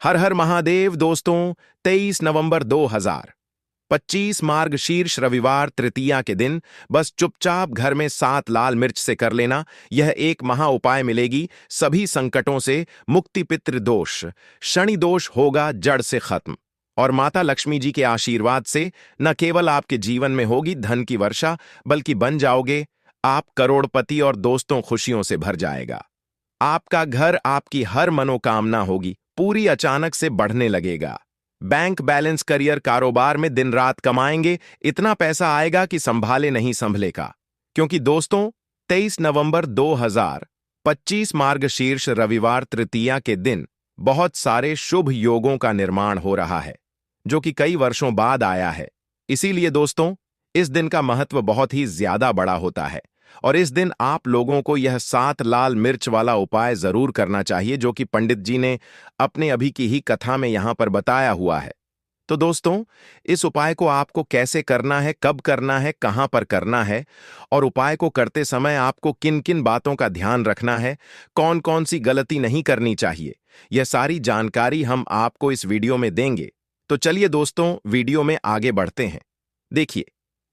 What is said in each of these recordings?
हर हर महादेव दोस्तों। 23 नवंबर 2025 मार्गशीर्ष रविवार तृतीया के दिन बस चुपचाप घर में 7 लाल मिर्च से कर लेना। यह एक महा उपाय मिलेगी सभी संकटों से मुक्ति। पितृ दोष शनि दोष होगा जड़ से खत्म और माता लक्ष्मी जी के आशीर्वाद से न केवल आपके जीवन में होगी धन की वर्षा, बल्कि बन जाओगे आप करोड़पति और दोस्तों खुशियों से भर जाएगा। आपका घर, आपकी हर मनोकामना होगी पूरी अचानक से बढ़ने लगेगा। बैंक बैलेंस, करियर, कारोबार में दिन रात कमाएंगे, इतना पैसा आएगा कि संभाले नहीं संभलेगा। क्योंकि दोस्तों 23 नवंबर 2025 मार्गशीर्ष रविवार तृतीया के दिन बहुत सारे शुभ योगों का निर्माण हो रहा है जो कि कई वर्षों बाद आया है। इसीलिए दोस्तों इस दिन का महत्व बहुत ही ज्यादा बड़ा होता है और इस दिन आप लोगों को यह 7 लाल मिर्च वाला उपाय जरूर करना चाहिए जो कि पंडित जी ने अपने अभी की ही कथा में यहां पर बताया हुआ है। तो दोस्तों इस उपाय को आपको कैसे करना है, कब करना है, कहां पर करना है और उपाय को करते समय आपको किन किन बातों का ध्यान रखना है, कौन कौन सी गलती नहीं करनी चाहिए, यह सारी जानकारी हम आपको इस वीडियो में देंगे। तो चलिए दोस्तों वीडियो में आगे बढ़ते हैं। देखिए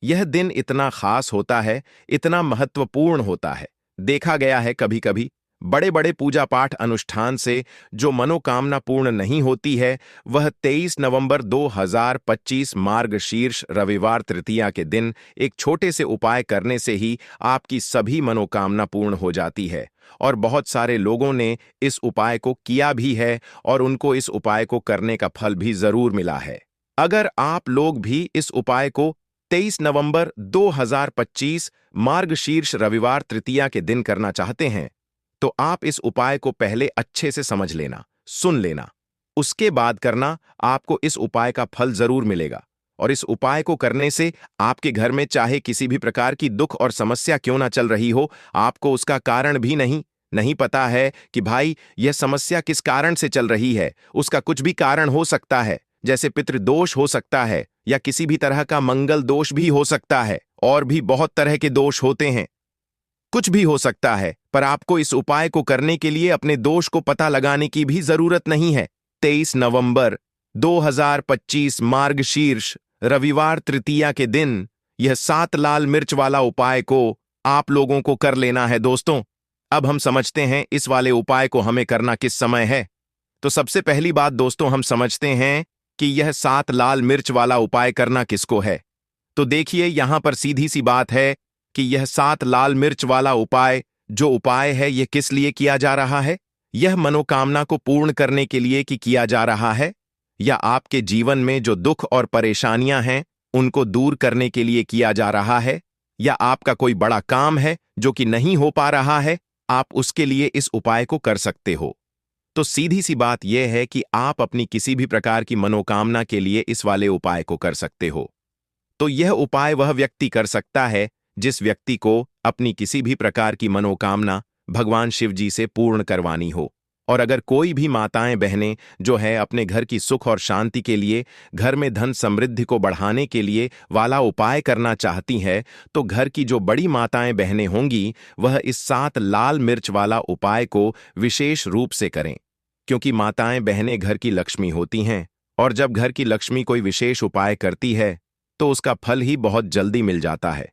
यह दिन इतना खास होता है, इतना महत्वपूर्ण होता है। देखा गया है कभी कभी बड़े बड़े पूजा पाठ अनुष्ठान से जो मनोकामना पूर्ण नहीं होती है, वह 23 नवंबर 2025 मार्गशीर्ष रविवार तृतीया के दिन एक छोटे से उपाय करने से ही आपकी सभी मनोकामना पूर्ण हो जाती है। और बहुत सारे लोगों ने इस उपाय को किया भी है और उनको इस उपाय को करने का फल भी जरूर मिला है। अगर आप लोग भी इस उपाय को 23 नवंबर 2025 मार्गशीर्ष रविवार तृतीया के दिन करना चाहते हैं तो आप इस उपाय को पहले अच्छे से समझ लेना, सुन लेना, उसके बाद करना। आपको इस उपाय का फल जरूर मिलेगा और इस उपाय को करने से आपके घर में चाहे किसी भी प्रकार की दुख और समस्या क्यों ना चल रही हो, आपको उसका कारण भी नहीं पता है कि भाई यह समस्या किस कारण से चल रही है। उसका कुछ भी कारण हो सकता है, जैसे पितृदोष हो सकता है या किसी भी तरह का मंगल दोष भी हो सकता है, और भी बहुत तरह के दोष होते हैं, कुछ भी हो सकता है। पर आपको इस उपाय को करने के लिए अपने दोष को पता लगाने की भी जरूरत नहीं है। 23 नवंबर 2025 मार्गशीर्ष रविवार तृतीया के दिन यह 7 लाल मिर्च वाला उपाय को आप लोगों को कर लेना है। दोस्तों अब हम समझते हैं इस वाले उपाय को हमें करना किस समय है। तो सबसे पहली बात दोस्तों हम समझते हैं कि यह 7 लाल मिर्च वाला उपाय करना किसको है। तो देखिए यहां पर सीधी सी बात है कि यह 7 लाल मिर्च वाला उपाय जो उपाय है यह किस लिए किया जा रहा है। यह मनोकामना को पूर्ण करने के लिए कि किया जा रहा है, या आपके जीवन में जो दुख और परेशानियां हैं उनको दूर करने के लिए किया जा रहा है, या आपका कोई बड़ा काम है जो कि नहीं हो पा रहा है, आप उसके लिए इस उपाय को कर सकते हो। तो सीधी सी बात यह है कि आप अपनी किसी भी प्रकार की मनोकामना के लिए इस वाले उपाय को कर सकते हो। तो यह उपाय वह व्यक्ति कर सकता है जिस व्यक्ति को अपनी किसी भी प्रकार की मनोकामना भगवान शिव जी से पूर्ण करवानी हो। और अगर कोई भी माताएं बहनें जो है अपने घर की सुख और शांति के लिए, घर में धन समृद्धि को बढ़ाने के लिए वाला उपाय करना चाहती है, तो घर की जो बड़ी माताएं बहनें होंगी वह इस 7 लाल मिर्च वाला उपाय को विशेष रूप से करें। क्योंकि माताएं बहनें घर की लक्ष्मी होती हैं और जब घर की लक्ष्मी कोई विशेष उपाय करती है तो उसका फल ही बहुत जल्दी मिल जाता है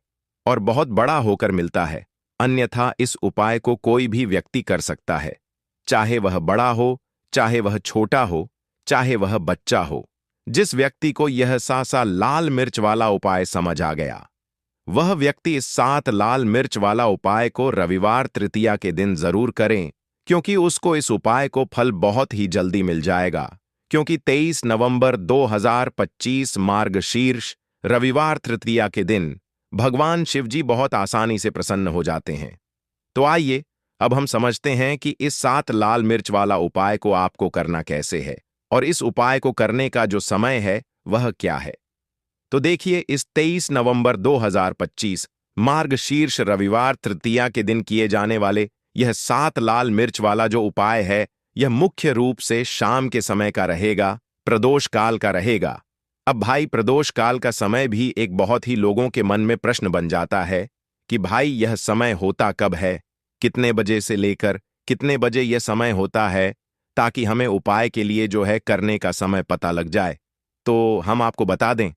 और बहुत बड़ा होकर मिलता है। अन्यथा इस उपाय को कोई भी व्यक्ति कर सकता है, चाहे वह बड़ा हो, चाहे वह छोटा हो, चाहे वह बच्चा हो। जिस व्यक्ति को यह 7 लाल मिर्च वाला उपाय समझ आ गया, वह व्यक्ति इस 7 लाल मिर्च वाला उपाय को रविवार तृतीया के दिन जरूर करें, क्योंकि उसको इस उपाय को फल बहुत ही जल्दी मिल जाएगा। क्योंकि 23 नवंबर 2025 मार्गशीर्ष रविवार तृतीया के दिन भगवान शिव जी बहुत आसानी से प्रसन्न हो जाते हैं। तो आइए अब हम समझते हैं कि इस 7 लाल मिर्च वाला उपाय को आपको करना कैसे है और इस उपाय को करने का जो समय है वह क्या है। तो देखिए इस 23 नवंबर 2025 मार्गशीर्ष रविवार तृतीया के दिन किए जाने वाले यह 7 लाल मिर्च वाला जो उपाय है, यह मुख्य रूप से शाम के समय का रहेगा, प्रदोष काल का रहेगा। अब भाई प्रदोष काल का समय भी एक बहुत ही लोगों के मन में प्रश्न बन जाता है कि भाई यह समय होता कब है, कितने बजे से लेकर कितने बजे यह समय होता है। ताकि हमें उपाय के लिए जो है करने का समय पता लग जाए। तो हम आपको बता दें,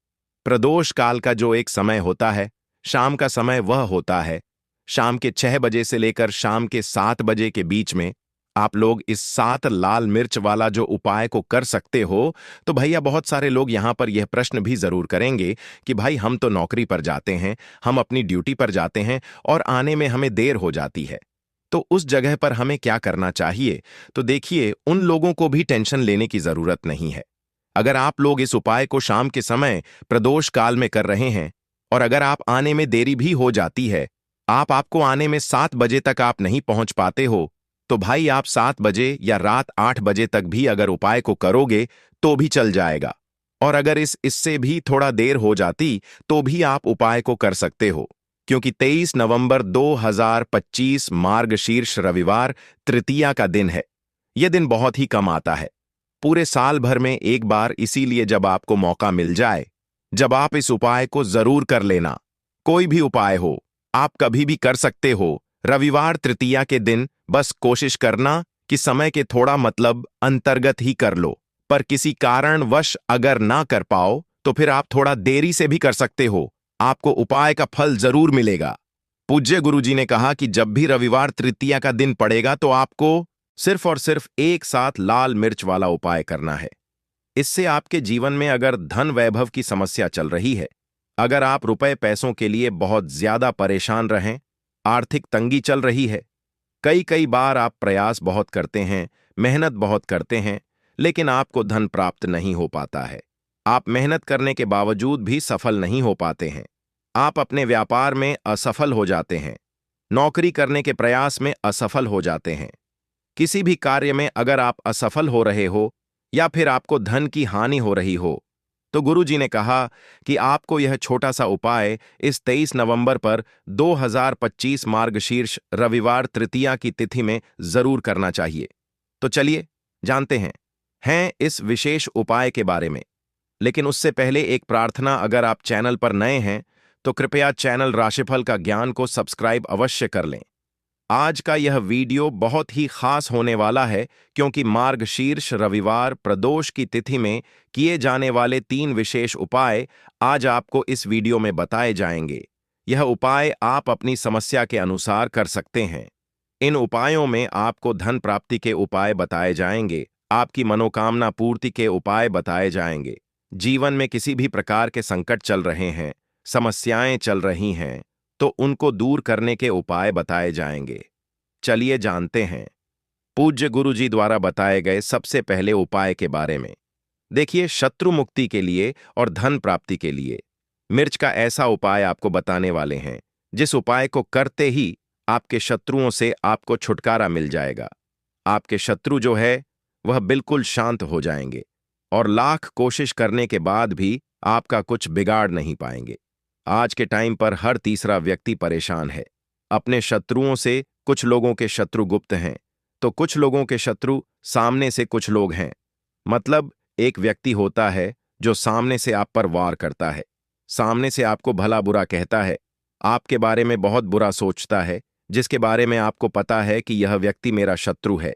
प्रदोष काल का जो एक समय होता है, शाम का समय वह होता है शाम के 6 बजे से लेकर शाम के 7 बजे के बीच में। आप लोग इस 7 लाल मिर्च वाला जो उपाय को कर सकते हो। तो भैया बहुत सारे लोग यहाँ पर यह प्रश्न भी जरूर करेंगे कि भाई हम तो नौकरी पर जाते हैं, हम अपनी ड्यूटी पर जाते हैं और आने में हमें देर हो जाती है, तो उस जगह पर हमें क्या करना चाहिए। तो देखिए, उन लोगों को भी टेंशन लेने की जरूरत नहीं है। अगर आप लोग इस उपाय को शाम के समय प्रदोष काल में कर रहे हैं और अगर आप आने में देरी भी हो जाती है, आपको आने में 7 बजे तक आप नहीं पहुंच पाते हो, तो भाई आप 7 बजे या रात 8 बजे तक भी अगर उपाय को करोगे तो भी चल जाएगा। और अगर इससे भी थोड़ा देर हो जाती तो भी आप उपाय को कर सकते हो, क्योंकि 23 नवंबर 2025 मार्गशीर्ष रविवार तृतीया का दिन है। यह दिन बहुत ही कम आता है, पूरे साल भर में एक बार, इसीलिए जब आपको मौका मिल जाए, जब आप इस उपाय को जरूर कर लेना। कोई भी उपाय हो, आप कभी भी कर सकते हो। रविवार तृतीया के दिन बस कोशिश करना कि समय के थोड़ा अंतर्गत ही कर लो, पर किसी कारणवश अगर ना कर पाओ तो फिर आप थोड़ा देरी से भी कर सकते हो, आपको उपाय का फल जरूर मिलेगा। पूज्य गुरुजी ने कहा कि जब भी रविवार तृतीया का दिन पड़ेगा तो आपको सिर्फ और सिर्फ एक साथ लाल मिर्च वाला उपाय करना है। इससे आपके जीवन में अगर धन वैभव की समस्या चल रही है, अगर आप रुपए पैसों के लिए बहुत ज्यादा परेशान रहें, आर्थिक तंगी चल रही है, कई कई बार आप प्रयास बहुत करते हैं, मेहनत बहुत करते हैं, लेकिन आपको धन प्राप्त नहीं हो पाता है। आप मेहनत करने के बावजूद भी सफल नहीं हो पाते हैं। आप अपने व्यापार में असफल हो जाते हैं, नौकरी करने के प्रयास में असफल हो जाते हैं, किसी भी कार्य में अगर आप असफल हो रहे हो या फिर आपको धन की हानि हो रही हो, तो गुरुजी ने कहा कि आपको यह छोटा सा उपाय इस 23 नवंबर पर 2025 मार्गशीर्ष रविवार तृतीया की तिथि में जरूर करना चाहिए। तो चलिए जानते हैं इस विशेष उपाय के बारे में। लेकिन उससे पहले एक प्रार्थना, अगर आप चैनल पर नए हैं तो कृपया चैनल राशिफल का ज्ञान को सब्सक्राइब अवश्य कर लें। आज का यह वीडियो बहुत ही खास होने वाला है, क्योंकि मार्गशीर्ष रविवार प्रदोष की तिथि में किए जाने वाले 3 विशेष उपाय आज आपको इस वीडियो में बताए जाएंगे। यह उपाय आप अपनी समस्या के अनुसार कर सकते हैं। इन उपायों में आपको धन प्राप्ति के उपाय बताए जाएंगे, आपकी मनोकामना पूर्ति के उपाय बताए जाएंगे। जीवन में किसी भी प्रकार के संकट चल रहे हैं, समस्याएं चल रही हैं, तो उनको दूर करने के उपाय बताए जाएंगे। चलिए जानते हैं पूज्य गुरुजी द्वारा बताए गए सबसे पहले उपाय के बारे में। देखिए, शत्रु मुक्ति के लिए और धन प्राप्ति के लिए मिर्च का ऐसा उपाय आपको बताने वाले हैं, जिस उपाय को करते ही आपके शत्रुओं से आपको छुटकारा मिल जाएगा। आपके शत्रु जो है वह बिल्कुल शांत हो जाएंगे और लाख कोशिश करने के बाद भी आपका कुछ बिगाड़ नहीं पाएंगे। आज के टाइम पर हर तीसरा व्यक्ति परेशान है अपने शत्रुओं से। कुछ लोगों के शत्रु गुप्त हैं, तो कुछ लोगों के शत्रु सामने से कुछ लोग हैं। मतलब एक व्यक्ति होता है जो सामने से आप पर वार करता है, सामने से आपको भला बुरा कहता है, आपके बारे में बहुत बुरा सोचता है, जिसके बारे में आपको पता है कि यह व्यक्ति मेरा शत्रु है।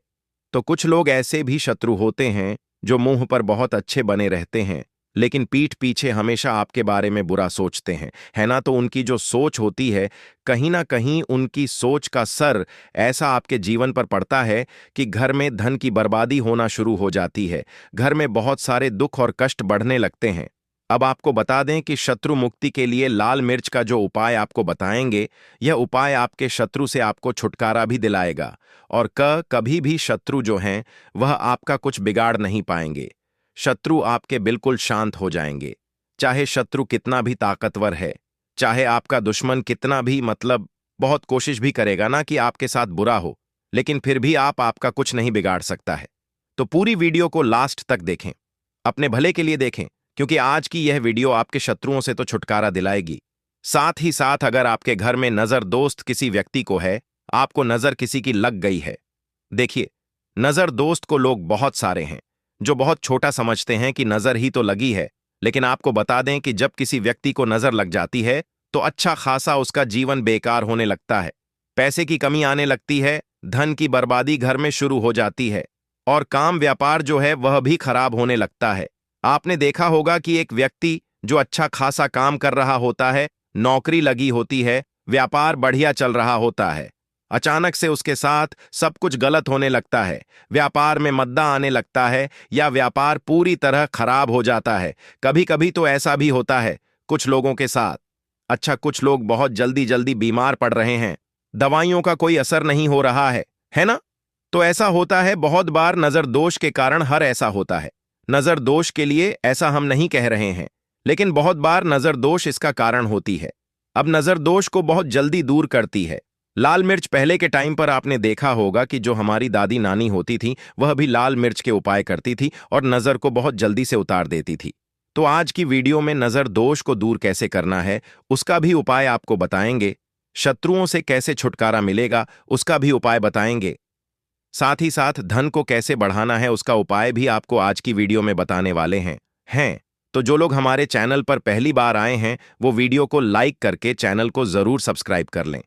तो कुछ लोग ऐसे भी शत्रु होते हैं जो मुंह पर बहुत अच्छे बने रहते हैं, लेकिन पीठ पीछे हमेशा आपके बारे में बुरा सोचते हैं, है ना। तो उनकी जो सोच होती है, कहीं ना कहीं उनकी सोच का असर ऐसा आपके जीवन पर पड़ता है कि घर में धन की बर्बादी होना शुरू हो जाती है, घर में बहुत सारे दुख और कष्ट बढ़ने लगते हैं। अब आपको बता दें कि शत्रु मुक्ति के लिए लाल मिर्च का जो उपाय आपको बताएंगे, यह उपाय आपके शत्रु से आपको छुटकारा भी दिलाएगा और कभी भी शत्रु जो हैं वह आपका कुछ बिगाड़ नहीं पाएंगे। शत्रु आपके बिल्कुल शांत हो जाएंगे। चाहे शत्रु कितना भी ताकतवर है, चाहे आपका दुश्मन कितना भी बहुत कोशिश भी करेगा ना कि आपके साथ बुरा हो, लेकिन फिर भी आपका कुछ नहीं बिगाड़ सकता है। तो पूरी वीडियो को लास्ट तक देखें, अपने भले के लिए देखें, क्योंकि आज की यह वीडियो आपके शत्रुओं से तो छुटकारा दिलाएगी, साथ ही साथ अगर आपके घर में नजर दोस्त किसी व्यक्ति को है, आपको नजर किसी की लग गई है। देखिए, नजर दोस्त को लोग बहुत सारे हैं जो बहुत छोटा समझते हैं कि नजर ही तो लगी है, लेकिन आपको बता दें कि जब किसी व्यक्ति को नजर लग जाती है तो अच्छा खासा उसका जीवन बेकार होने लगता है, पैसे की कमी आने लगती है, धन की बर्बादी घर में शुरू हो जाती है। और काम व्यापार जो है वह भी खराब होने लगता है। आपने देखा होगा कि एक व्यक्ति जो अच्छा खासा काम कर रहा होता है, नौकरी लगी होती है, व्यापार बढ़िया चल रहा होता है, अचानक से उसके साथ सब कुछ गलत होने लगता है, व्यापार में मद्दा आने लगता है या व्यापार पूरी तरह खराब हो जाता है। कभी कभी तो ऐसा भी होता है कुछ लोगों के साथ। अच्छा, कुछ लोग बहुत जल्दी जल्दी बीमार पड़ रहे हैं, दवाइयों का कोई असर नहीं हो रहा है ना? तो ऐसा होता है बहुत बार नजर दोष के कारण। हर ऐसा होता है नजर दोष के लिए ऐसा हम नहीं कह रहे हैं, लेकिन बहुत बार नजर दोष इसका कारण होती है। अब नजर दोष को बहुत जल्दी दूर करती है लाल मिर्च। पहले के टाइम पर आपने देखा होगा कि जो हमारी दादी नानी होती थी वह भी लाल मिर्च के उपाय करती थी और नजर को बहुत जल्दी से उतार देती थी। तो आज की वीडियो में नजर दोष को दूर कैसे करना है उसका भी उपाय आपको बताएंगे, शत्रुओं से कैसे छुटकारा मिलेगा उसका भी उपाय बताएंगे, साथ ही साथ धन को कैसे बढ़ाना है उसका उपाय भी आपको आज की वीडियो में बताने वाले हैं। तो जो लोग हमारे चैनल पर पहली बार आए हैं वो वीडियो को लाइक करके चैनल को जरूर सब्सक्राइब कर लें।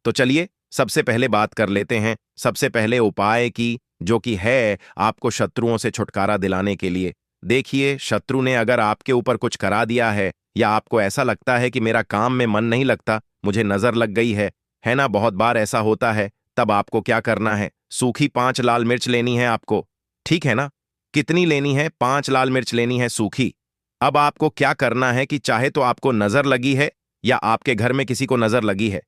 तो चलिए सबसे पहले बात कर लेते हैं सबसे पहले उपाय की, जो कि है आपको शत्रुओं से छुटकारा दिलाने के लिए। देखिए, शत्रु ने अगर आपके ऊपर कुछ करा दिया है या आपको ऐसा लगता है कि मेरा काम में मन नहीं लगता, मुझे नजर लग गई है ना, बहुत बार ऐसा होता है, तब आपको क्या करना है, सूखी 5 लाल मिर्च लेनी है आपको, ठीक है ना? कितनी लेनी है? 5 लाल मिर्च लेनी है सूखी। अब आपको क्या करना है कि चाहे तो आपको नजर लगी है या आपके घर में किसी को नजर लगी है,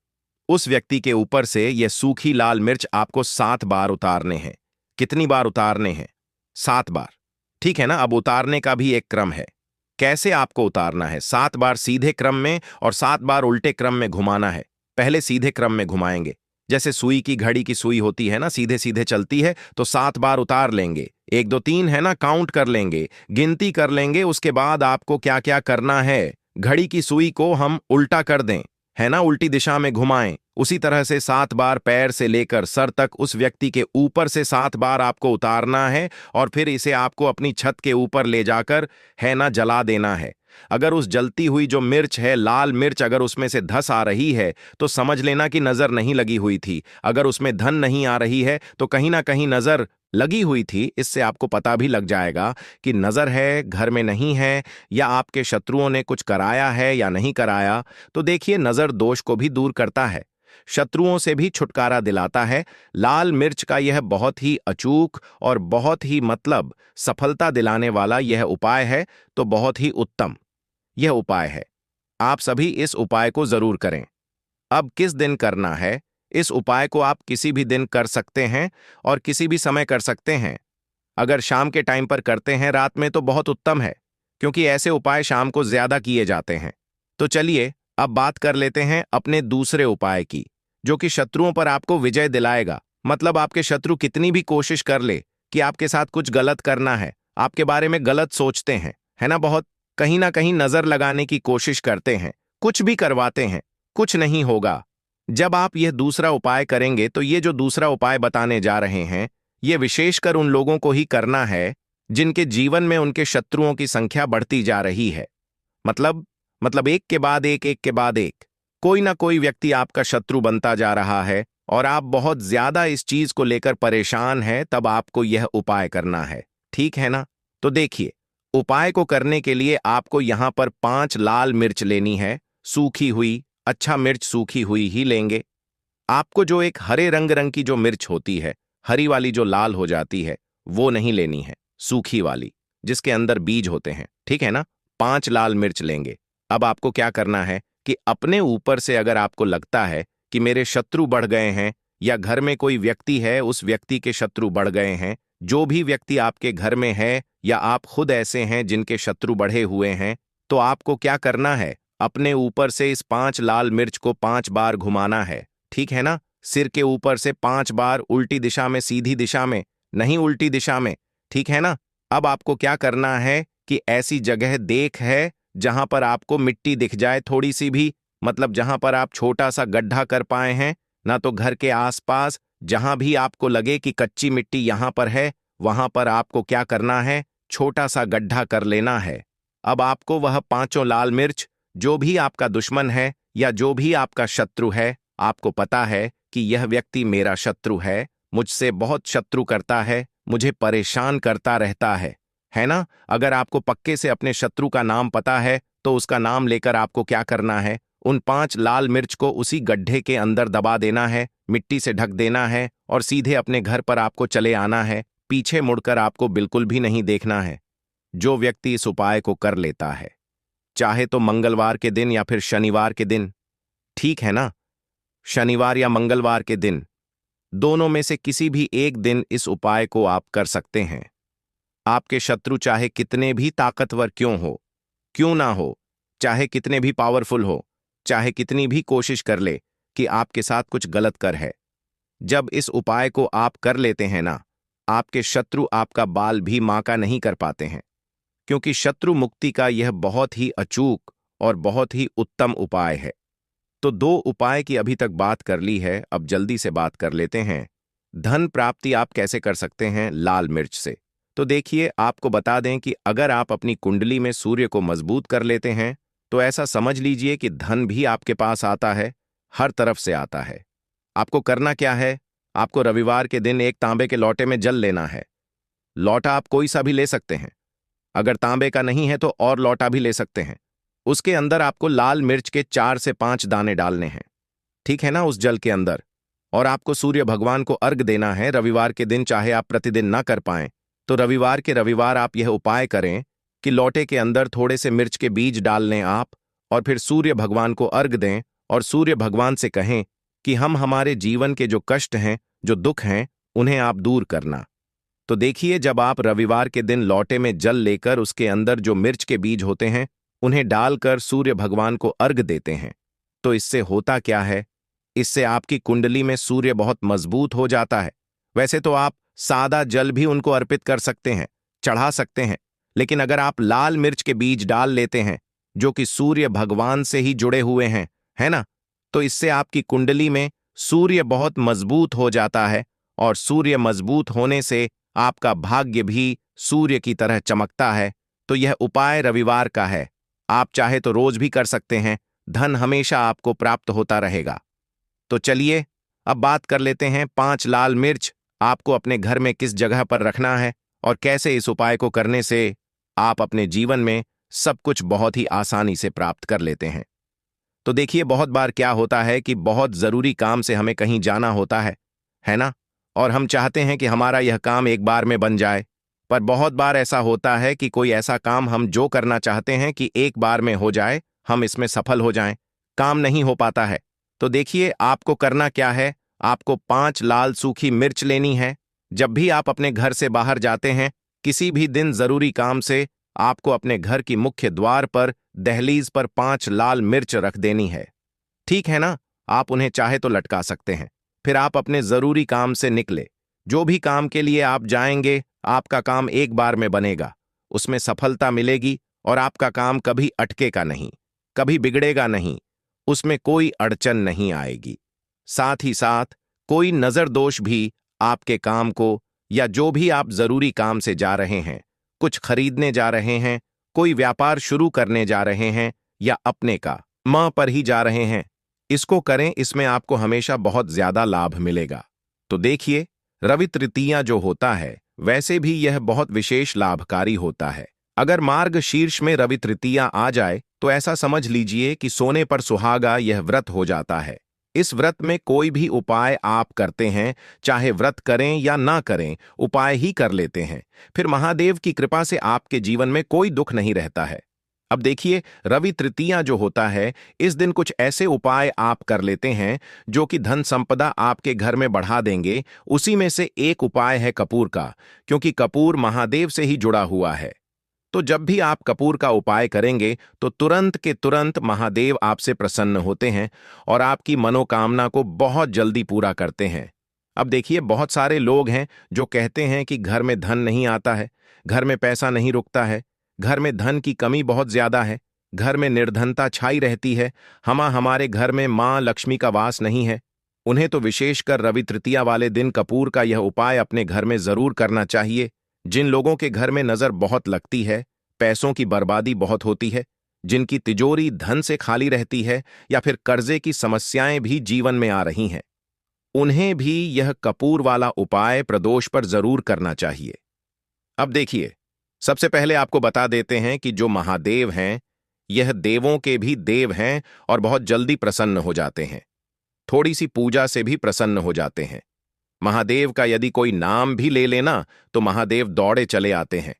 उस व्यक्ति के ऊपर से यह सूखी लाल मिर्च आपको 7 बार उतारने हैं। कितनी बार उतारने हैं? 7 बार, ठीक है ना? अब उतारने का भी एक क्रम है। कैसे आपको उतारना है? 7 बार सीधे क्रम में और 7 बार उल्टे क्रम में घुमाना है। पहले सीधे क्रम में घुमाएंगे, जैसे सुई की घड़ी की सुई होती है ना, सीधे सीधे चलती है, तो 7 बार उतार लेंगे। 1 2 3 है ना, काउंट कर लेंगे, गिनती कर लेंगे। उसके बाद आपको क्या क्या करना है, घड़ी की सुई को हम उल्टा कर दें, है ना, उल्टी दिशा में घुमाएं। उसी तरह से 7 बार पैर से लेकर सर तक उस व्यक्ति के ऊपर से 7 बार आपको उतारना है और फिर इसे आपको अपनी छत के ऊपर ले जाकर, है ना, जला देना है। अगर उस जलती हुई जो मिर्च है, लाल मिर्च, अगर उसमें से धस आ रही है तो समझ लेना कि नजर नहीं लगी हुई थी। अगर उसमें धन नहीं आ रही है तो कहीं ना कहीं नजर लगी हुई थी। इससे आपको पता भी लग जाएगा कि नजर है, घर में नहीं है, या आपके शत्रुओं ने कुछ कराया है या नहीं कराया। तो देखिए, नजर दोष को भी दूर करता है, शत्रुओं से भी छुटकारा दिलाता है। लाल मिर्च का यह बहुत ही अचूक और बहुत ही सफलता दिलाने वाला यह उपाय है। तो बहुत ही उत्तम यह उपाय है, आप सभी इस उपाय को जरूर करें। अब किस दिन करना है? इस उपाय को आप किसी भी दिन कर सकते हैं और किसी भी समय कर सकते हैं। अगर शाम के टाइम पर करते हैं, रात में, तो बहुत उत्तम है, क्योंकि ऐसे उपाय शाम को ज्यादा किए जाते हैं। तो चलिए अब बात कर लेते हैं अपने दूसरे उपाय की, जो कि शत्रुओं पर आपको विजय दिलाएगा। मतलब आपके शत्रु कितनी भी कोशिश कर ले कि आपके साथ कुछ गलत करना है, आपके बारे में गलत सोचते हैं, है ना, बहुत कहीं ना कहीं नजर लगाने की कोशिश करते हैं, कुछ भी करवाते हैं, कुछ नहीं होगा। जब आप यह दूसरा उपाय करेंगे, तो ये जो दूसरा उपाय बताने जा रहे हैं, ये विशेषकर उन लोगों को ही करना है जिनके जीवन में उनके शत्रुओं की संख्या बढ़ती जा रही है। मतलब एक के बाद एक, एक के बाद एक, कोई ना कोई व्यक्ति आपका शत्रु बनता जा रहा है और आप बहुत ज्यादा इस चीज को लेकर परेशान हैं, तब आपको यह उपाय करना है, ठीक है ना? तो देखिए, उपाय को करने के लिए आपको यहां पर 5 लाल मिर्च लेनी है, सूखी हुई। अच्छा, मिर्च सूखी हुई ही लेंगे। आपको जो एक हरे रंग की जो मिर्च होती है, हरी वाली जो लाल हो जाती है, वो नहीं लेनी है, सूखी वाली जिसके अंदर बीज होते हैं, ठीक है ना? 5 लाल मिर्च लेंगे। अब आपको क्या करना है कि अपने ऊपर से अगर आपको लगता है कि मेरे शत्रु बढ़ गए हैं, या घर में कोई व्यक्ति है, उस व्यक्ति के शत्रु बढ़ गए हैं, जो भी व्यक्ति आपके घर में है या आप खुद ऐसे हैं जिनके शत्रु बढ़े हुए हैं, तो आपको क्या करना है, अपने ऊपर से इस 5 लाल मिर्च को 5 बार घुमाना है, ठीक है ना? सिर के ऊपर से 5 बार, उल्टी दिशा में, सीधी दिशा में नहीं, उल्टी दिशा में, ठीक है ना? अब आपको क्या करना है कि ऐसी जगह देख है जहां पर आपको मिट्टी दिख जाए थोड़ी सी भी, मतलब जहां पर आप छोटा सा गड्ढा कर पाए हैं ना, तो घर के आसपास जहां भी आपको लगे कि कच्ची मिट्टी यहां पर है, वहां पर आपको क्या करना है, छोटा सा गड्ढा कर लेना है। अब आपको वह 5 लाल मिर्च, जो भी आपका दुश्मन है या जो भी आपका शत्रु है, आपको पता है कि यह व्यक्ति मेरा शत्रु है, मुझसे बहुत शत्रु करता है, मुझे परेशान करता रहता है ना? अगर आपको पक्के से अपने शत्रु का नाम पता है तो उसका नाम लेकर आपको क्या करना है? उन 5 लाल मिर्च को उसी गड्ढे के अंदर दबा देना है, मिट्टी से ढक देना है और सीधे अपने घर पर आपको चले आना है। पीछे मुड़कर आपको बिल्कुल भी नहीं देखना है। जो व्यक्ति इस उपाय को कर लेता है, चाहे तो मंगलवार के दिन या फिर शनिवार के दिन, ठीक है ना? शनिवार या मंगलवार के दिन, दोनों में से किसी भी एक दिन इस उपाय को आप कर सकते हैं। आपके शत्रु चाहे कितने भी ताकतवर क्यों ना हो, चाहे कितने भी पावरफुल हो, चाहे कितनी भी कोशिश कर ले कि आपके साथ कुछ गलत कर है, जब इस उपाय को आप कर लेते हैं ना, आपके शत्रु आपका बाल भी माका नहीं कर पाते हैं। क्योंकि शत्रु मुक्ति का यह बहुत ही अचूक और बहुत ही उत्तम उपाय है। तो 2 उपाय की अभी तक बात कर ली है, अब जल्दी से बात कर लेते हैं। धन प्राप्ति आप कैसे कर सकते हैं लाल मिर्च से? तो देखिए, आपको बता दें कि अगर आप अपनी कुंडली में सूर्य को मजबूत कर लेते हैं तो ऐसा समझ लीजिए कि धन भी आपके पास आता है, हर तरफ से आता है। आपको करना क्या है? आपको रविवार के दिन एक तांबे के लोटे में जल लेना है। लोटा आप कोई सा भी ले सकते हैं, अगर तांबे का नहीं है तो और लोटा भी ले सकते हैं। उसके अंदर आपको लाल मिर्च के 4 से 5 दाने डालने हैं, ठीक है ना, उस जल के अंदर। और आपको सूर्य भगवान को अर्घ देना है रविवार के दिन। चाहे आप प्रतिदिन ना कर पाएं तो रविवार के रविवार आप यह उपाय करें कि लोटे के अंदर थोड़े से मिर्च के बीज डाल लें आप, और फिर सूर्य भगवान को अर्घ दें और सूर्य भगवान से कहें कि हम हमारे जीवन के जो कष्ट हैं, जो दुख हैं, उन्हें आप दूर करना। तो देखिए, जब आप रविवार के दिन लोटे में जल लेकर उसके अंदर जो मिर्च के बीज होते हैं उन्हें डालकर सूर्य भगवान को अर्घ देते हैं, तो इससे होता क्या है? इससे आपकी कुंडली में सूर्य बहुत मजबूत हो जाता है। वैसे तो आप सादा जल भी उनको अर्पित कर सकते हैं, चढ़ा सकते हैं, लेकिन अगर आप लाल मिर्च के बीज डाल लेते हैं जो कि सूर्य भगवान से ही जुड़े हुए हैं, है ना, तो इससे आपकी कुंडली में सूर्य बहुत मजबूत हो जाता है और सूर्य मजबूत होने से आपका भाग्य भी सूर्य की तरह चमकता है। तो यह उपाय रविवार का है, आप चाहे तो रोज भी कर सकते हैं, धन हमेशा आपको प्राप्त होता रहेगा। तो चलिए अब बात कर लेते हैं 5 लाल मिर्च आपको अपने घर में किस जगह पर रखना है और कैसे इस उपाय को करने से आप अपने जीवन में सब कुछ बहुत ही आसानी से प्राप्त कर लेते हैं। तो देखिए, बहुत बार क्या होता है कि बहुत जरूरी काम से हमें कहीं जाना होता है ना, और हम चाहते हैं कि हमारा यह काम एक बार में बन जाए, पर बहुत बार ऐसा होता है कि कोई ऐसा काम हम जो करना चाहते हैं कि एक बार में हो जाए, हम इसमें सफल हो जाएं, काम नहीं हो पाता है। तो देखिए, आपको करना क्या है? आपको 5 लाल सूखी मिर्च लेनी है। जब भी आप अपने घर से बाहर जाते हैं, किसी भी दिन जरूरी काम से, आपको अपने घर की मुख्य द्वार पर दहलीज पर 5 लाल मिर्च रख देनी है, ठीक है ना? आप उन्हें चाहे तो लटका सकते हैं। फिर आप अपने जरूरी काम से निकले, जो भी काम के लिए आप जाएंगे, आपका काम एक बार में बनेगा, उसमें सफलता मिलेगी और आपका काम कभी अटकेगा नहीं, कभी बिगड़ेगा नहीं, उसमें कोई अड़चन नहीं आएगी। साथ ही साथ कोई नजर दोष भी आपके काम को, या जो भी आप जरूरी काम से जा रहे हैं, कुछ खरीदने जा रहे हैं, कोई व्यापार शुरू करने जा रहे हैं, या अपने का मां पर ही जा रहे हैं, इसको करें, इसमें आपको हमेशा बहुत ज्यादा लाभ मिलेगा। तो देखिए, रवि तृतीया जो होता है वैसे भी यह बहुत विशेष लाभकारी होता है। अगर मार्ग शीर्ष में रवि तृतीया आ जाए तो ऐसा समझ लीजिए कि सोने पर सुहागा यह व्रत हो जाता है। इस व्रत में कोई भी उपाय आप करते हैं, चाहे व्रत करें या ना करें, उपाय ही कर लेते हैं, फिर महादेव की कृपा से आपके जीवन में कोई दुख नहीं रहता है। अब देखिए, रवि तृतीया जो होता है, इस दिन कुछ ऐसे उपाय आप कर लेते हैं जो कि धन संपदा आपके घर में बढ़ा देंगे। उसी में से एक उपाय है कपूर का, क्योंकि कपूर महादेव से ही जुड़ा हुआ है। तो जब भी आप कपूर का उपाय करेंगे तो तुरंत के तुरंत महादेव आपसे प्रसन्न होते हैं और आपकी मनोकामना को बहुत जल्दी पूरा करते हैं। अब देखिए, बहुत सारे लोग हैं जो कहते हैं कि घर में धन नहीं आता है, घर में पैसा नहीं रुकता है, घर में धन की कमी बहुत ज्यादा है, घर में निर्धनता छाई रहती है, हमारे घर में मां लक्ष्मी का वास नहीं है। उन्हें तो विशेषकर रवि तृतीया वाले दिन कपूर का यह उपाय अपने घर में जरूर करना चाहिए। जिन लोगों के घर में नजर बहुत लगती है, पैसों की बर्बादी बहुत होती है, जिनकी तिजोरी धन से खाली रहती है, या फिर कर्जे की समस्याएं भी जीवन में आ रही हैं, उन्हें भी यह कपूर वाला उपाय प्रदोष पर जरूर करना चाहिए। अब देखिए, सबसे पहले आपको बता देते हैं कि जो महादेव हैं, यह देवों के भी देव हैं और बहुत जल्दी प्रसन्न हो जाते हैं। थोड़ी सी पूजा से भी प्रसन्न हो जाते हैं। महादेव का यदि कोई नाम भी ले लेना तो महादेव दौड़े चले आते हैं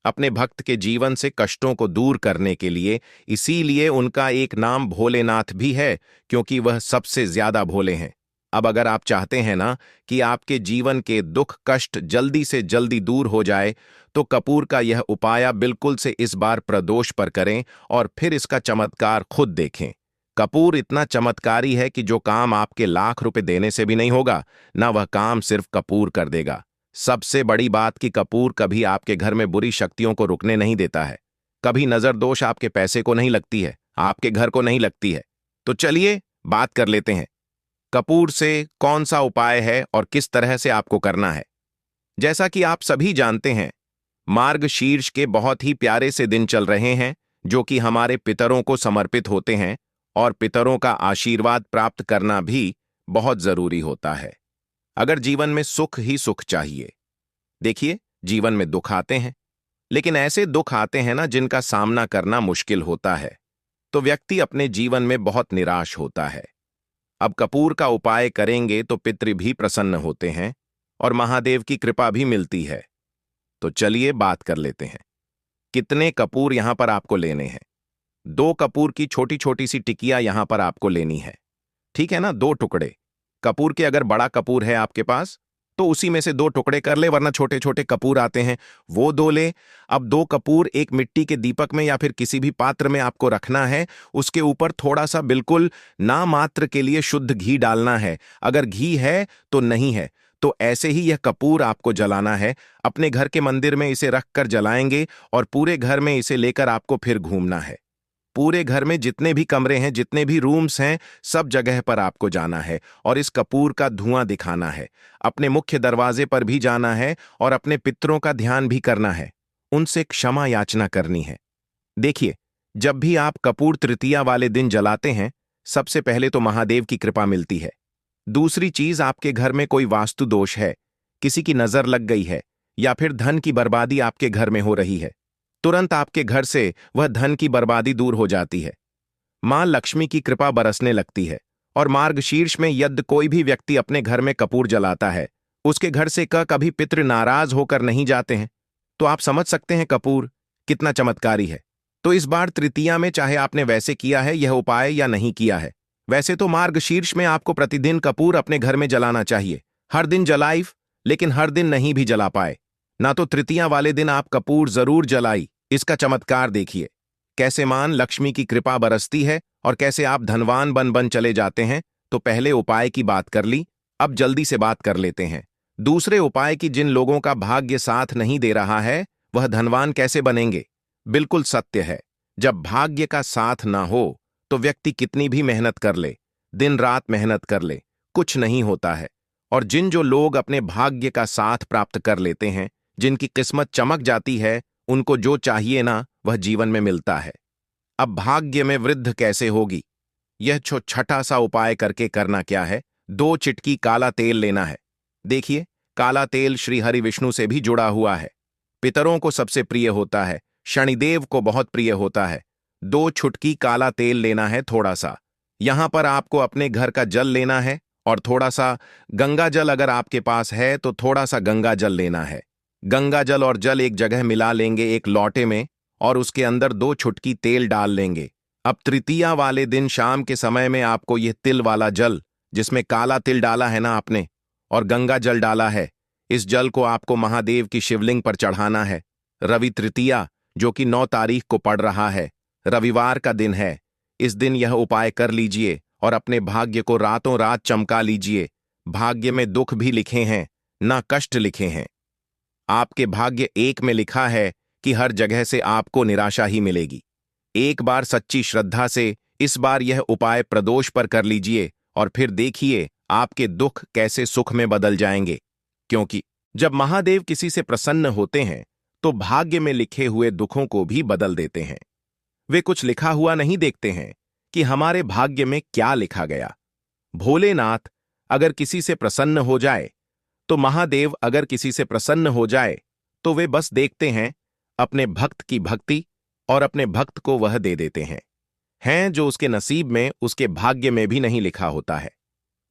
अपने भक्त के जीवन से कष्टों को दूर करने के लिए। इसीलिए उनका एक नाम भोलेनाथ भी है, क्योंकि वह सबसे ज्यादा भोले हैं। अब अगर आप चाहते हैं ना कि आपके जीवन के दुख कष्ट जल्दी से जल्दी दूर हो जाए, तो कपूर का यह उपाय बिल्कुल से इस बार प्रदोष पर करें और फिर इसका चमत्कार खुद देखें। कपूर इतना चमत्कारी है कि जो काम आपके लाख रुपए देने से भी नहीं होगा, ना वह काम सिर्फ कपूर कर देगा। सबसे बड़ी बात कि कपूर कभी आपके घर में बुरी शक्तियों को रुकने नहीं देता है। कभी नजर दोष आपके पैसे को नहीं लगती है, आपके घर को नहीं लगती है। तो चलिए बात कर लेते हैं कपूर से कौन सा उपाय है और किस तरह से आपको करना है। जैसा कि आप सभी जानते हैं, मार्गशीर्ष के बहुत ही प्यारे से दिन चल रहे हैं, जो कि हमारे पितरों को समर्पित होते हैं, और पितरों का आशीर्वाद प्राप्त करना भी बहुत जरूरी होता है अगर जीवन में सुख ही सुख चाहिए। देखिए, जीवन में दुख आते हैं, लेकिन ऐसे दुख आते हैं ना जिनका सामना करना मुश्किल होता है, तो व्यक्ति अपने जीवन में बहुत निराश होता है। अब कपूर का उपाय करेंगे तो पितृ भी प्रसन्न होते हैं और महादेव की कृपा भी मिलती है। तो चलिए बात कर लेते हैं कितने कपूर यहां पर आपको लेने हैं। 2 कपूर की छोटी छोटी सी टिकिया यहां पर आपको लेनी है, ठीक है ना। 2 टुकड़े कपूर के, अगर बड़ा कपूर है आपके पास तो उसी में से 2 टुकड़े कर ले, वरना छोटे छोटे कपूर आते हैं वो 2 ले। अब 2 कपूर एक मिट्टी के दीपक में या फिर किसी भी पात्र में आपको रखना है। उसके ऊपर थोड़ा सा बिल्कुल नामात्र के लिए शुद्ध घी डालना है। अगर घी है तो नहीं है तो ऐसे ही यह कपूर आपको जलाना है। अपने घर के मंदिर में इसे रख कर जलाएंगे और पूरे घर में इसे लेकर आपको फिर घूमना है। पूरे घर में जितने भी कमरे हैं, जितने भी रूम्स हैं, सब जगह पर आपको जाना है और इस कपूर का धुआं दिखाना है। अपने मुख्य दरवाजे पर भी जाना है और अपने पितरों का ध्यान भी करना है, उनसे क्षमा याचना करनी है। देखिए, जब भी आप कपूर तृतीया वाले दिन जलाते हैं, सबसे पहले तो महादेव की कृपा मिलती है। दूसरी चीज, आपके घर में कोई वास्तु दोष है, किसी की नजर लग गई है या फिर धन की बर्बादी आपके घर में हो रही है, तुरंत आपके घर से वह धन की बर्बादी दूर हो जाती है। मां लक्ष्मी की कृपा बरसने लगती है। और मार्गशीर्ष में यदि कोई भी व्यक्ति अपने घर में कपूर जलाता है, उसके घर से कभी पितृ नाराज होकर नहीं जाते हैं। तो आप समझ सकते हैं कपूर कितना चमत्कारी है। तो इस बार तृतीया में चाहे आपने वैसे किया है यह उपाय या नहीं किया है, वैसे तो मार्गशीर्ष में आपको प्रतिदिन कपूर अपने घर में जलाना चाहिए। हर दिन जलाइए, लेकिन हर दिन नहीं भी जला पाए ना तो तृतीया वाले दिन आप कपूर जरूर जलाई। इसका चमत्कार देखिए, कैसे मान लक्ष्मी की कृपा बरसती है और कैसे आप धनवान बन बन चले जाते हैं। तो पहले उपाय की बात कर ली, अब जल्दी से बात कर लेते हैं दूसरे उपाय की। जिन लोगों का भाग्य साथ नहीं दे रहा है, वह धनवान कैसे बनेंगे। बिल्कुल सत्य है, जब भाग्य का साथ ना हो तो व्यक्ति कितनी भी मेहनत कर ले, दिन रात मेहनत कर ले, कुछ नहीं होता है। और जो लोग अपने भाग्य का साथ प्राप्त कर लेते हैं, जिनकी किस्मत चमक जाती है, उनको जो चाहिए ना वह जीवन में मिलता है। अब भाग्य में वृद्धि कैसे होगी, यह छठा सा उपाय करके करना क्या है, 2 चिटकी काला तेल लेना है। देखिए, काला तेल श्री हरि विष्णु से भी जुड़ा हुआ है, पितरों को सबसे प्रिय होता है, शनिदेव को बहुत प्रिय होता है। 2 छुटकी काला तेल लेना है थोड़ा सा। यहां पर आपको अपने घर का जल लेना है और थोड़ा सा गंगा जल, अगर आपके पास है तो थोड़ा सा गंगा जल लेना है। गंगा जल और जल एक जगह मिला लेंगे एक लोटे में और उसके अंदर 2 छुटकी तेल डाल लेंगे। अब तृतीया वाले दिन शाम के समय में आपको यह तिल वाला जल, जिसमें काला तिल डाला है ना आपने और गंगा जल डाला है, इस जल को आपको महादेव की शिवलिंग पर चढ़ाना है। रवि तृतीया, जो कि 9 तारीख को पड़ रहा है, रविवार का दिन है। इस दिन यह उपाय कर लीजिए और अपने भाग्य को रातों रात चमका लीजिए। भाग्य में दुख भी लिखे हैं, ना कष्ट लिखे हैं। आपके भाग्य 1 में लिखा है कि हर जगह से आपको निराशा ही मिलेगी। एक बार सच्ची श्रद्धा से इस बार यह उपाय प्रदोष पर कर लीजिए और फिर देखिए आपके दुख कैसे सुख में बदल जाएंगे। क्योंकि जब महादेव किसी से प्रसन्न होते हैं तो भाग्य में लिखे हुए दुखों को भी बदल देते हैं। वे कुछ लिखा हुआ नहीं देखते हैं कि हमारे भाग्य में क्या लिखा गया। भोलेनाथ अगर किसी से प्रसन्न हो जाए, तो महादेव अगर किसी से प्रसन्न हो जाए तो वे बस देखते हैं, अपने भक्त की भक्ति और अपने भक्त को वह दे देते हैं जो उसके नसीब में, उसके भाग्य में भी नहीं लिखा होता है।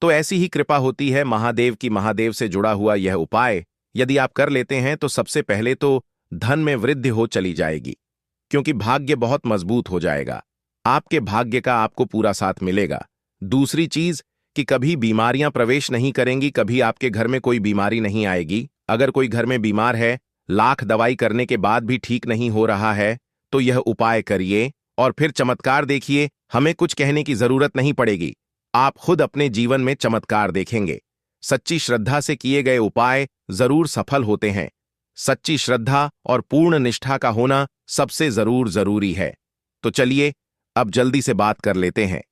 तो ऐसी ही कृपा होती है महादेव की। महादेव से जुड़ा हुआ यह उपाय यदि आप कर लेते हैं तो सबसे पहले तो धन में वृद्धि हो चली जाएगी, क्योंकि भाग्य बहुत मजबूत हो जाएगा। आपके भाग्य का आपको पूरा साथ मिलेगा। दूसरी चीज कि कभी बीमारियां प्रवेश नहीं करेंगी, कभी आपके घर में कोई बीमारी नहीं आएगी। अगर कोई घर में बीमार है, लाख दवाई करने के बाद भी ठीक नहीं हो रहा है, तो यह उपाय करिए और फिर चमत्कार देखिए। हमें कुछ कहने की जरूरत नहीं पड़ेगी, आप खुद अपने जीवन में चमत्कार देखेंगे। सच्ची श्रद्धा से किए गए उपाय जरूर सफल होते हैं। सच्ची श्रद्धा और पूर्ण निष्ठा का होना सबसे जरूरी है। तो चलिए अब जल्दी से बात कर लेते हैं।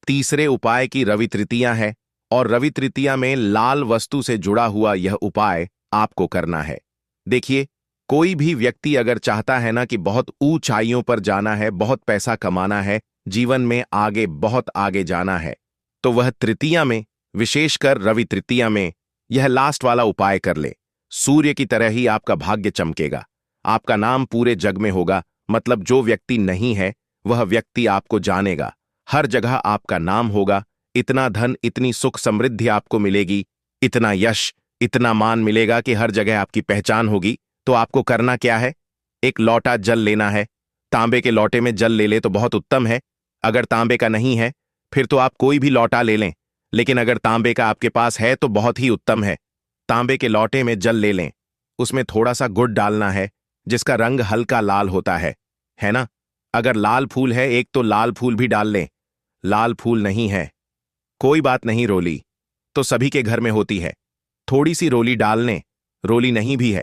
तीसरे उपाय की रवि तृतीया है, और रवि तृतीया में लाल वस्तु से जुड़ा हुआ यह उपाय आपको करना है। देखिए, कोई भी व्यक्ति अगर चाहता है ना कि बहुत ऊंचाइयों पर जाना है, बहुत पैसा कमाना है, जीवन में आगे बहुत आगे जाना है, तो वह तृतीया में, विशेषकर रवि तृतीया में, यह लास्ट वाला उपाय कर ले। सूर्य की तरह ही आपका भाग्य चमकेगा, आपका नाम पूरे जग में होगा। मतलब जो व्यक्ति नहीं है वह व्यक्ति आपको जानेगा, हर जगह आपका नाम होगा। इतना धन, इतनी सुख समृद्धि आपको मिलेगी, इतना यश, इतना मान मिलेगा कि हर जगह आपकी पहचान होगी। तो आपको करना क्या है? एक लोटा जल लेना है। तांबे के लोटे में जल ले ले तो बहुत उत्तम है। अगर तांबे का नहीं है फिर तो आप कोई भी लोटा ले लें, लेकिन अगर तांबे का आपके पास है तो बहुत ही उत्तम है। तांबे के लोटे में जल ले लें, उसमें थोड़ा सा गुड़ डालना है जिसका रंग हल्का लाल होता है ना? अगर लाल फूल है एक तो लाल फूल भी डाल लें। लाल फूल नहीं है, कोई बात नहीं, रोली तो सभी के घर में होती है, थोड़ी सी रोली डाल लें। रोली नहीं भी है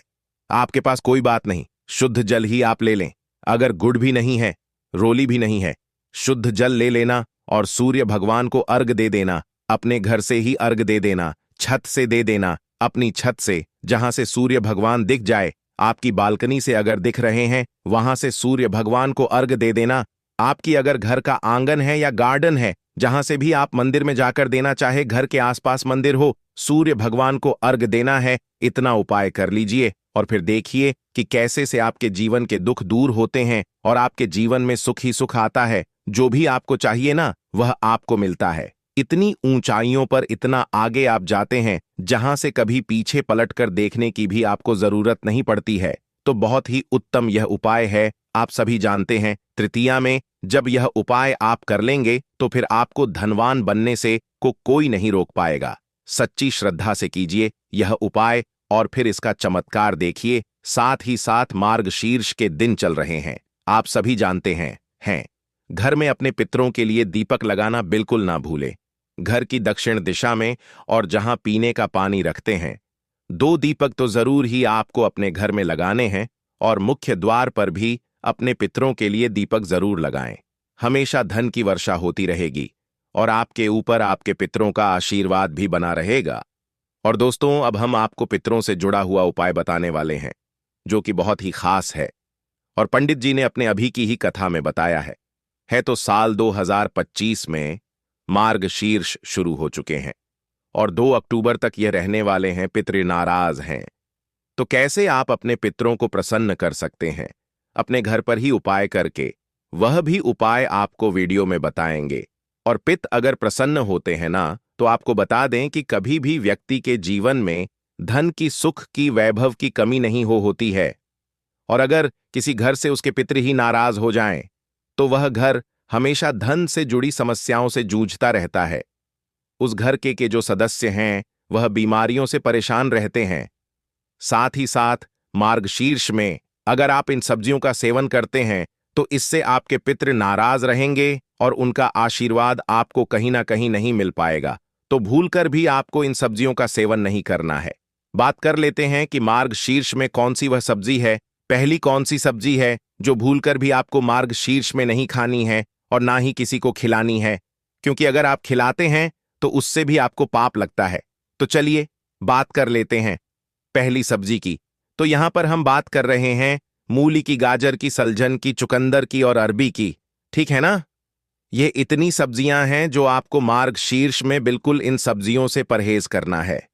आपके पास, कोई बात नहीं, शुद्ध जल ही आप ले लें। अगर गुड़ भी नहीं है, रोली भी नहीं है, शुद्ध जल ले लेना और सूर्य भगवान को अर्घ दे देना। अपने घर से ही अर्घ दे देना, छत से दे देना, अपनी छत से, जहां से सूर्य भगवान दिख जाए। आपकी बालकनी से अगर दिख रहे हैं वहां से सूर्य भगवान को अर्घ दे देना। आपकी अगर घर का आंगन है या गार्डन है, जहां से भी आप मंदिर में जाकर देना चाहे, घर के आसपास मंदिर हो, सूर्य भगवान को अर्घ देना है। इतना उपाय कर लीजिए और फिर देखिए कि कैसे से आपके जीवन के दुख दूर होते हैं और आपके जीवन में सुख ही सुख आता है। जो भी आपको चाहिए ना वह आपको मिलता है। इतनी ऊंचाइयों पर इतना आगे आप जाते हैं जहां से कभी पीछे पलटकर देखने की भी आपको जरूरत नहीं पड़ती है। तो बहुत ही उत्तम यह उपाय है। आप सभी जानते हैं तृतीया में जब यह उपाय आप कर लेंगे तो फिर आपको धनवान बनने से कोई नहीं रोक पाएगा। सच्ची श्रद्धा से कीजिए यह उपाय और फिर इसका चमत्कार देखिए। साथ ही साथ मार्गशीर्ष के दिन चल रहे हैं, आप सभी जानते हैं। घर में अपने पितरों के लिए दीपक लगाना बिल्कुल ना भूलें। घर की दक्षिण दिशा में और जहां पीने का पानी रखते हैं, 2 दीपक तो जरूर ही आपको अपने घर में लगाने हैं और मुख्य द्वार पर भी अपने पितरों के लिए दीपक जरूर लगाएं। हमेशा धन की वर्षा होती रहेगी और आपके ऊपर आपके पितरों का आशीर्वाद भी बना रहेगा। और दोस्तों, अब हम आपको पितरों से जुड़ा हुआ उपाय बताने वाले हैं जो कि बहुत ही खास है और पंडित जी ने अपने अभी की ही कथा में बताया है। तो साल 2025 में मार्गशीर्ष शुरू हो चुके हैं और 2 अक्टूबर तक ये रहने वाले हैं। पितृ नाराज हैं, तो कैसे आप अपने पितरों को प्रसन्न कर सकते हैं? अपने घर पर ही उपाय करके, वह भी उपाय आपको वीडियो में बताएंगे। और पित अगर प्रसन्न होते हैं ना, तो आपको बता दें कि कभी भी व्यक्ति के जीवन में धन की, सुख की, वैभव की कमी नहीं होती है। और अगर किसी घर से उसके पितर ही नाराज हो जाएं, तो वह घर हमेशा धन से जुड़ी समस्याओं से जूझता रहता है। उस घर के जो सदस्य हैं वह बीमारियों से परेशान रहते हैं। साथ ही साथ मार्गशीर्ष में अगर आप इन सब्जियों का सेवन करते हैं तो इससे आपके पितृ नाराज रहेंगे और उनका आशीर्वाद आपको कहीं ना कहीं नहीं मिल पाएगा। तो भूलकर भी आपको इन सब्जियों का सेवन नहीं करना है। बात कर लेते हैं कि मार्गशीर्ष में कौन सी वह सब्जी है। पहली कौन सी सब्जी है जो भूलकर भी आपको मार्गशीर्ष में नहीं खानी है और ना ही किसी को खिलानी है, क्योंकि अगर आप खिलाते हैं तो उससे भी आपको पाप लगता है। तो चलिए बात कर लेते हैं पहली सब्जी की। तो यहां पर हम बात कर रहे हैं मूली की, गाजर की, सलजन की, चुकंदर की और अरबी की। ठीक है ना? ये इतनी सब्जियां हैं जो आपको मार्ग शीर्ष में बिल्कुल इन सब्जियों से परहेज करना है।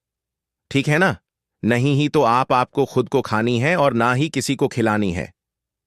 ठीक है ना? नहीं ही तो आपको खुद को खानी है और ना ही किसी को खिलानी है।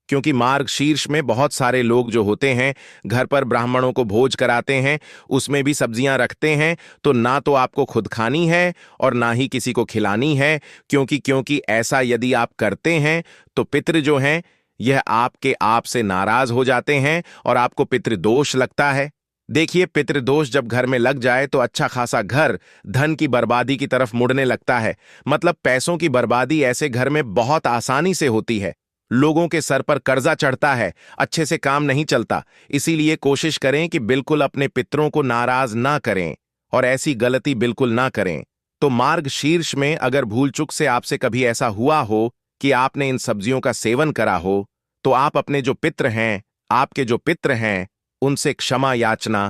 क्योंकि मार्ग शीर्ष में बहुत सारे लोग जो होते हैं, घर पर ब्राह्मणों को भोज कराते हैं, उसमें भी सब्जियां रखते हैं, तो ना तो आपको खुद खानी है और ना ही किसी को खिलानी है। क्योंकि ऐसा यदि आप करते हैं तो पितृ जो हैं यह आपके आप से नाराज हो जाते हैं और आपको पितृदोष लगता है। देखिए, पितृदोष जब घर में लग जाए तो अच्छा खासा घर धन की बर्बादी की तरफ मुड़ने लगता है। मतलब पैसों की बर्बादी ऐसे घर में बहुत आसानी से होती है। लोगों के सर पर कर्जा चढ़ता है, अच्छे से काम नहीं चलता। इसीलिए कोशिश करें कि बिल्कुल अपने पितरों को नाराज ना करें और ऐसी गलती बिल्कुल ना करें। तो मार्ग शीर्ष में अगर भूल चूक से आपसे कभी ऐसा हुआ हो कि आपने इन सब्जियों का सेवन करा हो, तो आप अपने जो पितृ हैं, आपके जो पितृ हैं, उनसे क्षमा याचना